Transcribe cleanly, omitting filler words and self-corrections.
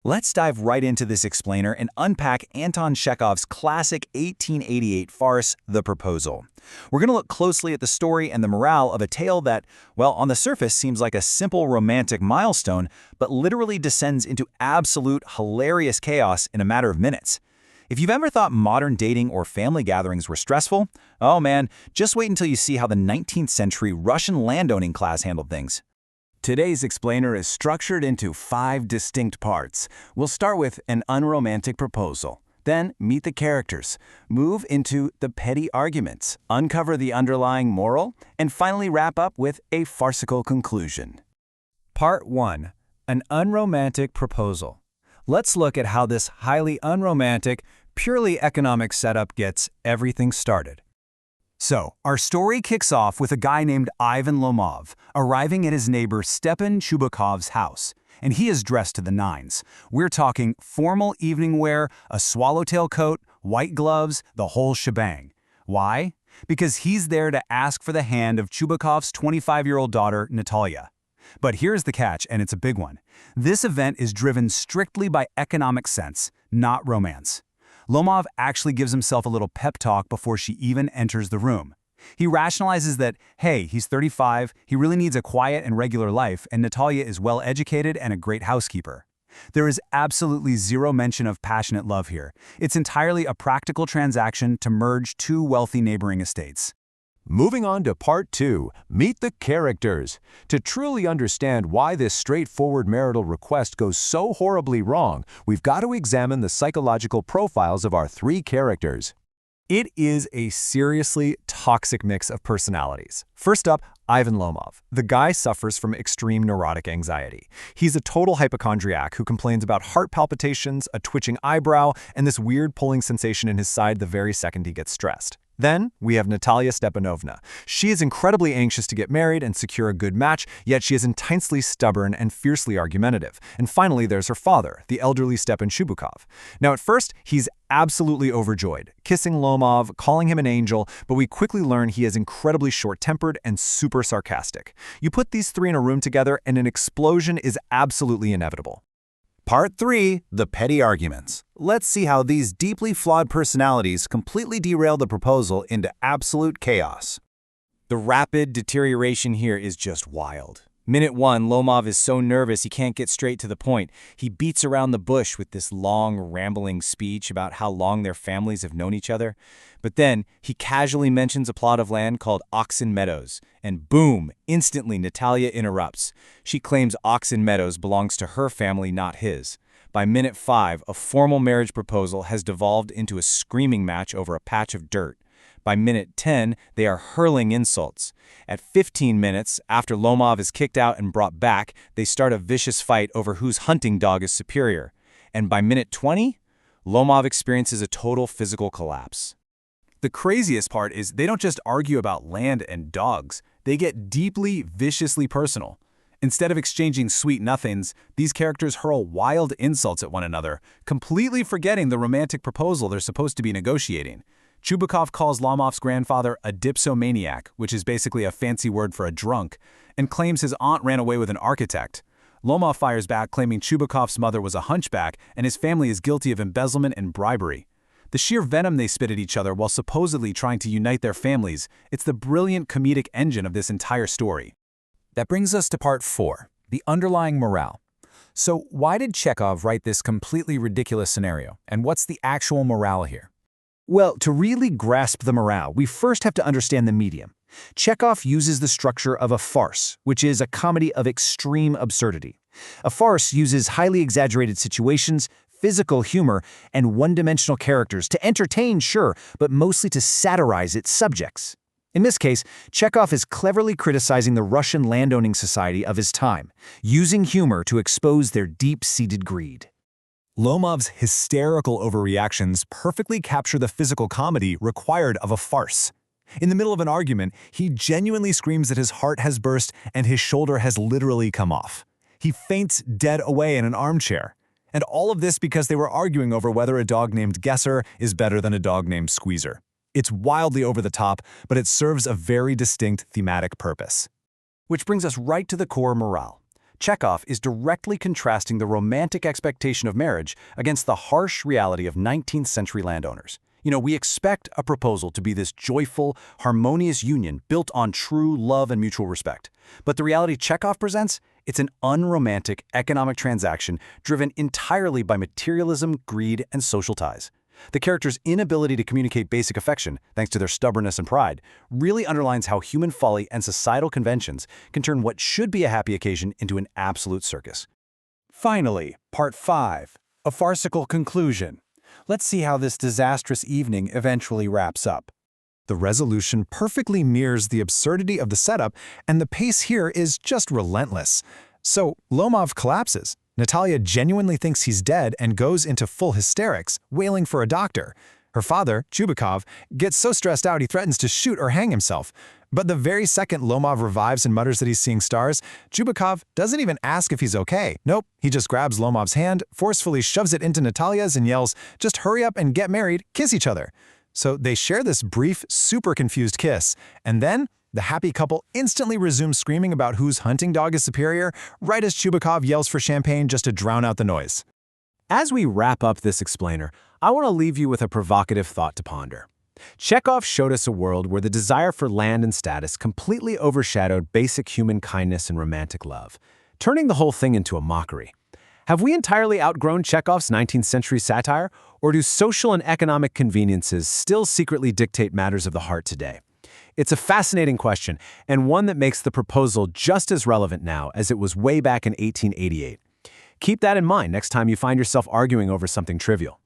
Let's dive right into this explainer and unpack Anton Chekhov's classic 1888 farce, The Proposal. We're going to look closely at the story and the morale of a tale that, well, on the surface seems like a simple romantic milestone, but literally descends into absolute hilarious chaos in a matter of minutes. If you've ever thought modern dating or family gatherings were stressful, oh man, just wait until you see how the 19th century Russian landowning class handled things. Today's explainer is structured into 5 distinct parts. We'll start with an unromantic proposal, then meet the characters, move into the petty arguments, uncover the underlying moral, and finally wrap up with a farcical conclusion. Part 1. An unromantic proposal. Let's look at how this highly unromantic, purely economic setup gets everything started. So, our story kicks off with a guy named Ivan Lomov arriving at his neighbor Stepan Chubukhov's house, and he is dressed to the nines. We're talking formal evening wear, a swallowtail coat, white gloves, the whole shebang. Why? Because he's there to ask for the hand of Chubukov's 25-year-old daughter, Natalia. But here's the catch, and it's a big one. This event is driven strictly by economic sense, not romance. Lomov actually gives himself a little pep talk before she even enters the room. He rationalizes that, hey, he's 35, he really needs a quiet and regular life, and Natalia is well-educated and a great housekeeper. There is absolutely zero mention of passionate love here. It's entirely a practical transaction to merge 2 wealthy neighboring estates. Moving on to Part 2, Meet the Characters. To truly understand why this straightforward marital request goes so horribly wrong, we've got to examine the psychological profiles of our 3 characters. It is a seriously toxic mix of personalities. First up, Ivan Lomov. The guy suffers from extreme neurotic anxiety. He's a total hypochondriac who complains about heart palpitations, a twitching eyebrow, and this weird pulling sensation in his side the very second he gets stressed. Then, we have Natalia Stepanovna. She is incredibly anxious to get married and secure a good match, yet she is intensely stubborn and fiercely argumentative. And finally, there's her father, the elderly Stepan Chubukov. Now, at first, he's absolutely overjoyed, kissing Lomov, calling him an angel, but we quickly learn he is incredibly short-tempered and super sarcastic. You put these 3 in a room together, and an explosion is absolutely inevitable. Part 3. The Petty Arguments. Let's see how these deeply flawed personalities completely derail the proposal into absolute chaos. The rapid deterioration here is just wild. Minute 1, Lomov is so nervous he can't get straight to the point. He beats around the bush with this long, rambling speech about how long their families have known each other. But then, he casually mentions a plot of land called Oxen Meadows. And boom, instantly Natalia interrupts. She claims Oxen Meadows belongs to her family, not his. By minute 5, a formal marriage proposal has devolved into a screaming match over a patch of dirt. By minute 10, they are hurling insults. At 15 minutes, after Lomov is kicked out and brought back, they start a vicious fight over whose hunting dog is superior. And by minute 20, Lomov experiences a total physical collapse. The craziest part is they don't just argue about land and dogs, they get deeply, viciously personal. Instead of exchanging sweet nothings, these characters hurl wild insults at one another, completely forgetting the romantic proposal they're supposed to be negotiating. Chubukov calls Lomov's grandfather a dipsomaniac, which is basically a fancy word for a drunk, and claims his aunt ran away with an architect. Lomov fires back, claiming Chubukov's mother was a hunchback and his family is guilty of embezzlement and bribery. The sheer venom they spit at each other while supposedly trying to unite their families, it's the brilliant comedic engine of this entire story. That brings us to Part 4, the underlying morale. So why did Chekhov write this completely ridiculous scenario, and what's the actual morale here? Well, to really grasp the morale, we first have to understand the medium. Chekhov uses the structure of a farce, which is a comedy of extreme absurdity. A farce uses highly exaggerated situations, physical humor, and one-dimensional characters to entertain, sure, but mostly to satirize its subjects. In this case, Chekhov is cleverly criticizing the Russian landowning society of his time, using humor to expose their deep-seated greed. Lomov's hysterical overreactions perfectly capture the physical comedy required of a farce. In the middle of an argument, he genuinely screams that his heart has burst and his shoulder has literally come off. He faints dead away in an armchair. And all of this because they were arguing over whether a dog named Guesser is better than a dog named Squeezer. It's wildly over the top, but it serves a very distinct thematic purpose. Which brings us right to the core morale. Chekhov is directly contrasting the romantic expectation of marriage against the harsh reality of 19th century landowners. We expect a proposal to be this joyful, harmonious union built on true love and mutual respect. But the reality Chekhov presents, it's an unromantic economic transaction driven entirely by materialism, greed, and social ties. The character's inability to communicate basic affection, thanks to their stubbornness and pride, really underlines how human folly and societal conventions can turn what should be a happy occasion into an absolute circus. Finally, Part 5, a farcical conclusion. Let's see how this disastrous evening eventually wraps up. The resolution perfectly mirrors the absurdity of the setup, and the pace here is just relentless. So, Lomov collapses. Natalia genuinely thinks he's dead and goes into full hysterics, wailing for a doctor. Her father, Chubakov, gets so stressed out he threatens to shoot or hang himself. But the very second Lomov revives and mutters that he's seeing stars, Chubakov doesn't even ask if he's okay. Nope, he just grabs Lomov's hand, forcefully shoves it into Natalia's and yells, "Just hurry up and get married, kiss each other." So they share this brief, super confused kiss, and then the happy couple instantly resumes screaming about whose hunting dog is superior, right as Chubakov yells for champagne just to drown out the noise. As we wrap up this explainer, I want to leave you with a provocative thought to ponder. Chekhov showed us a world where the desire for land and status completely overshadowed basic human kindness and romantic love, turning the whole thing into a mockery. Have we entirely outgrown Chekhov's 19th century satire, or do social and economic conveniences still secretly dictate matters of the heart today? It's a fascinating question, and one that makes the proposal just as relevant now as it was way back in 1888. Keep that in mind next time you find yourself arguing over something trivial.